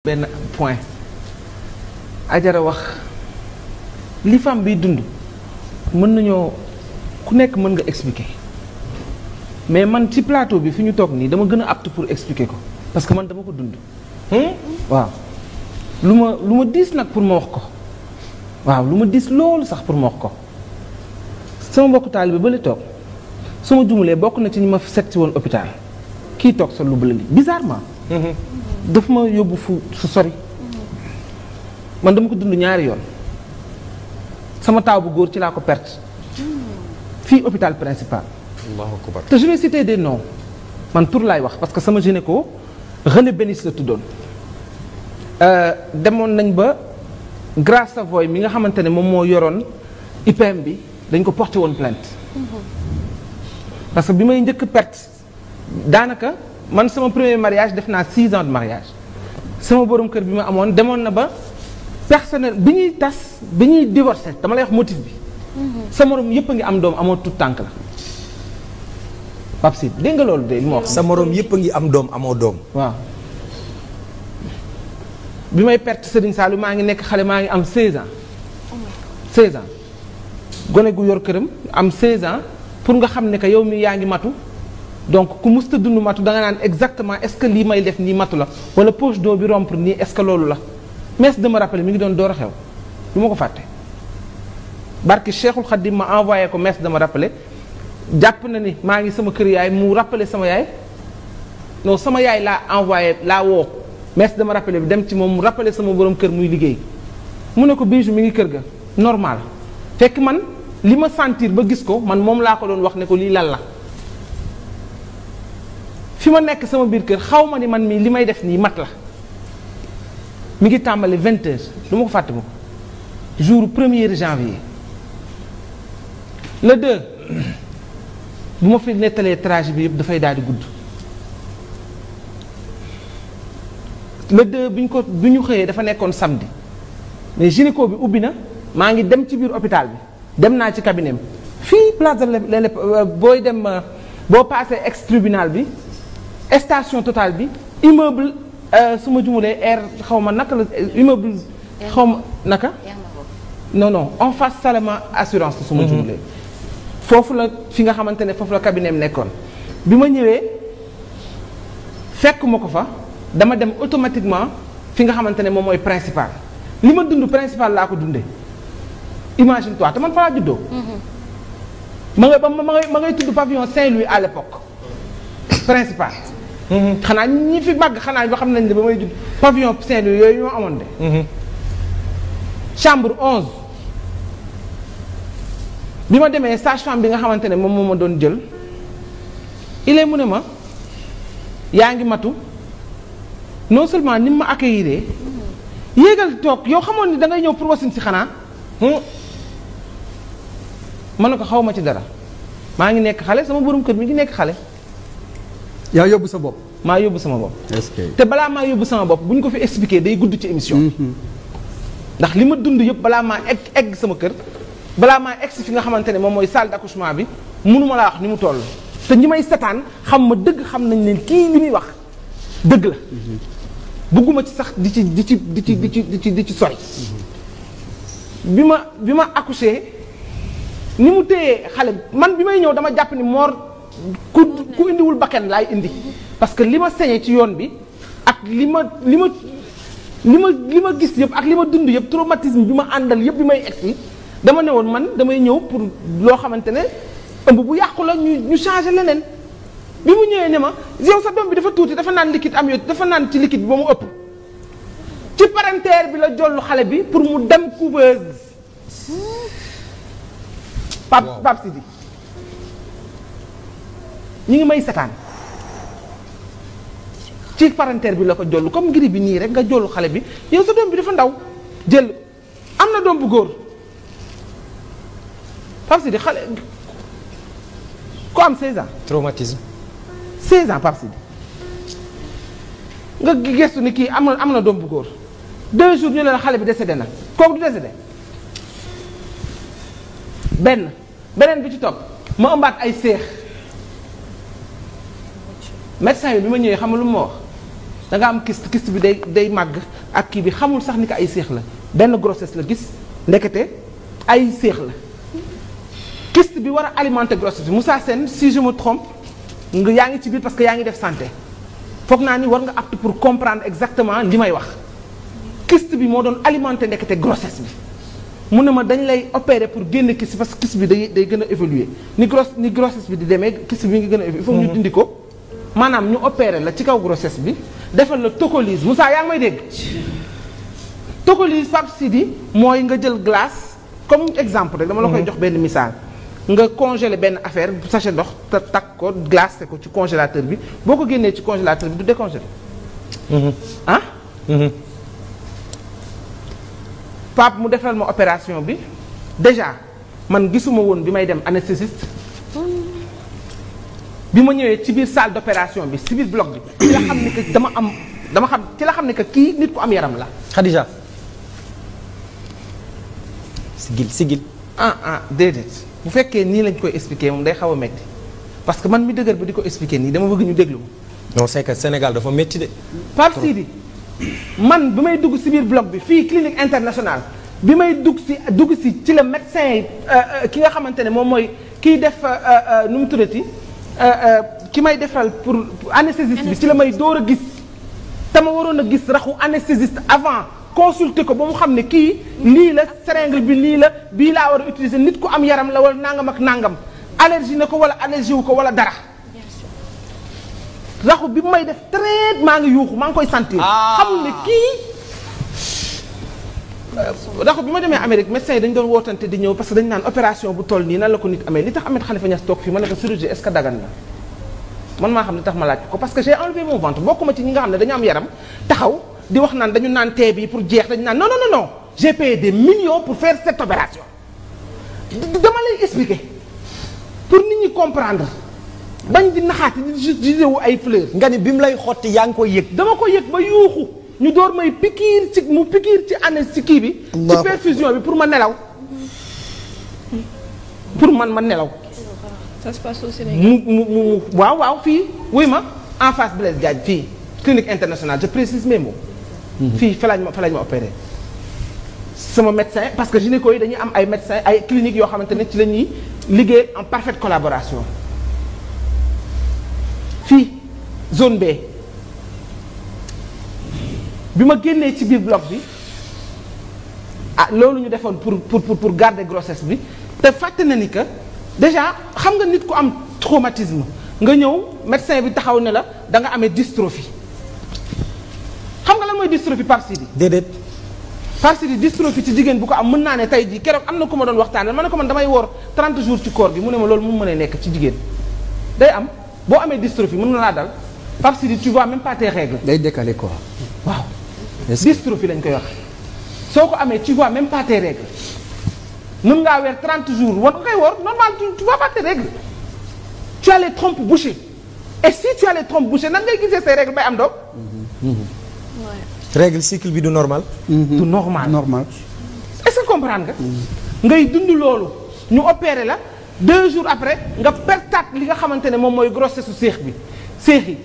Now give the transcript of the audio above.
benn point Ajara wax li femme biy dund mën nañoo ku nekk mën nga expliquer mais man ci plateau bi fi ñu toog nii dama gën a apte pour expliquer ko parce que man dama ko dund. waaw lu ma diis nag pour ma wax ko waaw lu ma diis loolu sax pour ma wax ko sama mbokku taalibe ba la toog su ma jumulee bokk na ci ñi ma seet si woon hôpital kii toog sa lu bële li bizarrement. daf ma yóbbu fu sori man dama ko dund ñaari yoon sama taaw bu góor ci laa ko perte fii hôpital principal. Allahu akbar. te je vais citer des noms man tur laay wax parce que sama gynéco René Bénis la tuddoon demoon nañ ba Grace Savoy mi nga xamante ne moom moo yoroon IPM bi dañ ko porté woon plainte parce que bi may njëkk perte daanaka man sama premier mariage def naa 6 ans de mariage sama borom kër bi ma amoon demoon na ba personnel bi ñuy tas bi ñuy divorcé dama lay wax motif bi. sa morom yëpp a ngi am doom amoo tout tànk la. Pape Sidi dégg nga loolu de li ma wax. sa morom yëpp a ngi am doom amoo doom. waaw bi may perte Serigne Saliou maa ngi nekk xale maa ngi am 16 ans. 16 ans gone gu yor këram am 16 ans pour nga xam ne que yow mi yaa ngi matu. donc ku musta dund matu da nga naan exactement est-ce que lii may def nii matu la wala poche d'eau bi rompre nii est-ce que loolu la merci de me rappeler mi ngi doon door a xew du ma ko fàtte. barki Cheikhul Khadim ma envoyé ko merci de me rappeler jàpp na ni maa ngi sama kër yaay mu rappeler sama yaay non sama yaay laa envoyé laa woo merci de me rappeler bi dem ci moom mu rappeler sama borom kër muy liggéey mu ne ko Bijou mi ngi kër ga normal fekk man li ma sentir ba gis ko man moom laa ko doon wax ne ko lii lan la. fi ma nekk sama biir kër xaw ma ni man mii li may def nii mat la mi ngi tàmbali 20h du ma ko fàtte ma ko jour 1er janvier le 2 bu ma fi nettalee trajet bi yëpp dafay daal di gudd le 2 bi ñu xëyee dafa nekkoon samedi mais gynéco bi ubbi na maa ngi dem ci biir hôpital bi dem naa ci cabinet bi fii place de booy dem boo passé ex tribunal bi station Total bi immeuble su ma jumulee air xaw ma naka la immeuble xaw ma naka non en face Salama assurance su ma jumulee foofu la fi nga xamante ne foofu la cabinet am nekkoon bi ma ñëwee fekk ma ko fa dama dem automatiquement fi nga xamante ne moom mooy principal li ma dund principal laa ko dundee imagine toi te man fa laa juddoo ma ngay tudd pavillon Saint-Louis à l'époque principal xanaa ñi fi màgg xanaa yoo xam nañ ne ba may judd pavillon Saint-Louis yooyu ñoo amoon de chambre 11 bi ma demee sage-femme bi nga xamante ne moom moo ma doon jël il est mu ne ma yaa ngi matu non seulement ni ma accueillir yéegal toog yow xamoon ni da ngay ñëw pour wasin si xanaa ma ne ko xaw ma ci dara maa ngi nekk xale sama borom kër mi ngi nekk xale. yaa yóbbu sa bopp. maa yóbbu sama bopp. est-ce que te balaa maa yóbbu sama bopp bu ñu ko fi expliquer day gudd ci émission. ndax li ma dund yëpp balaa maa egg sama kër balaa maa egg si fi nga xamante ne moom mooy salle d'accouchement bi mënuma laa wax ni mu toll. te ñi may setaan xam ma dëgg xam nañ leen kii li muy wax dëgg la. bëgguma ci sax di ci sori. bi ma accouché ni mu téyee xale man bi may ñëw dama jàpp ni moor. ku indiwul bakken laay indi parce que li ma sañee ci yoon bi ak li ma gis yëpp ak li ma dund yëpp traumatisme bi ma àndal yëpp bi may egsi dama ne woon man damay ñëw pour loo xamante ne ëmb bu yàqu la ñu changer leneen bi mu ñëwee ne ma yow sa doom bi dafa tuuti dafa naan liquide am yow dafa naan ci liquide bi ba mu ëpp ci parentère bi la jollu xale bi pour mu dem couveuse Pape Sidi ñi ngi may setaan ci parentère bi la ko jollu comme ngiri bi nii rek nga jollu xale bi yow sa doom bi dafa ndaw jël am na doom bu góor Pape Sidi xale ku am 16 ans. traumatisme. 16 ans Pape Sidi nga gestu ni kii am na doom bu góor 2 jours ñu ne la xale bi décédé na kooku du décédé beneen bi ci topp ma ëmbaat ay seex. médecin bi ma ñëwee xam nga lu ma wax da nga am kyste bi day màgg ak kii bi xamul sax ni ko ay séex la benn grossesse la gis ndekete ay séex la kyste bi war a alimenter grossesse bi Moussa Sène si je me trompe nga yaa ngi ci biir parce que yaa ngi def santé foog naa ni war nga apte pour comprendre exactement li may wax kyste bi moo doon alimenter ndekete grossesse bi mu ne ma dañ lay opérer pour génne kyste parce que kyste bi day gën a évoluer ni grossesse bi di demee kyste bi ngi gën a évoluer il faut ñu dindi ko maanaam ñu opérer la ci kaw grossesse bi defal la tocolyse Moussa yaa ngi may dégg tocolyse Pape Sidi mooy nga jël glace comme exemple rek dama la koy jox benn misaal nga congeler benn affaire sachet ndox te takk ko glacé ko ci congélateur bi boo ko génnee ci congélateur bi du décongelé ah Pape mu defal ma opération bi déjà man gisuma woon bi may dem anesthésiste bi ma ñëwee ci biir salle d'opération bi ci biir bloc bi ci la xam ne que ci la xam ne que kii nit ku am yaram la Khadija sigil déedéet bu fekkee nii lañ koy expliquer moom day xaw a metti parce que man mi dëgër ba di ko expliquer nii dama bëgg ñu déglu non c'est que Sénégal dafa metti de Pape Sidi man bi may dugg ci biir bloc bi fii clinique internationale bi may dugg si ci la médecin ki nga xamante ne moom mooy kiy def nu mu tuddati ki may defal pour anesthésiste bi ci la may door a gis te ma waroon a gis raxu anesthésiste avant consulter ko ba mu xam ne kii lii la seringue bi lii la bii laa war a utiliser nit ku am yaram la wala nangam ak nangam allergie na ko wala allergie wu ko wala dara raxu bi may def traitement ngi yuuxu maa ngi koy sentir xamul ne kii raxu bi ma demee Amérique médecins yi dañu doon wootante di ñëw parce que dañu naan opération bu toll nii nan la ko nit amee li tax Ahmed Khalifa Niass toog fii ma ne ko chirurgie est-ce que dagan na man maa xam ne tax ma laaj ko parce que j'ai enlevé mon ventre bokkuma ci ñi nga xam ne dañu am yaram taxaw di wax naan dañu naan tee bi pour jeex dañu naan non j'ai payé des millions pour faire cette opération dama lay expliquer pour nit ñi comprendre bañ di naxaati di wu ay fleurs. nga ni bi mu lay xotti yaa ngi koy yëg dama ko yëg ba yuuxu ñu door may pikiir ci année ci kii bi ci perfusion bi pour ma nelaw pour man ma nelaw ça se passe au Sénégal. mu waaw fii wuy ma en face Blaise Diagne fii clinique internationale je précise mes mots fii fa lañ ma opéré sama médecin parce que gynéco yi dañuy am ay médecins ay cliniques yoo xamante ne ci la ñuy liggéey en parfaite collaboration fii zone B bi ma génnee ci biir bloc bi loolu ñu defoon pour garder grossesse bi te fàtte na ni que déjà xam nga nit ku am traumatisme nga ñëw médecin bi taxaw ne la da nga amee dystrophie xam nga lan mooy dystrophie Pape Sidi déedéet Pape Sidi dystrophie ci jigéen bu ko am mën naa ne tey jii keroog am na ku ma doon waxtaanee ma ne ko man damay woor 30 jours ci koor gi mu ne ma loolu mu mën a nekk ci jigéen day am boo amee dystrophie mën na laa dal Pape Sidi tu vois même pas tes règles. day décaler quoi. waaw dystrophie lañ koy wax soo ko amee tu vois même pas tes règles mën ngaa weer 30 jours war nga koy woor normal tu vois pas tes règles tu as les trompes bouchées et si tu as les trompes bouchées nan ngay gisee say règles bay am doom. règle cycle bi du normal. du normal normal. est-ce que comprendre nga. ngay dund loolu ñu opéré la 2 jours après nga pertaat li nga xamante ne moom mooy grossesse su seex bi seex yi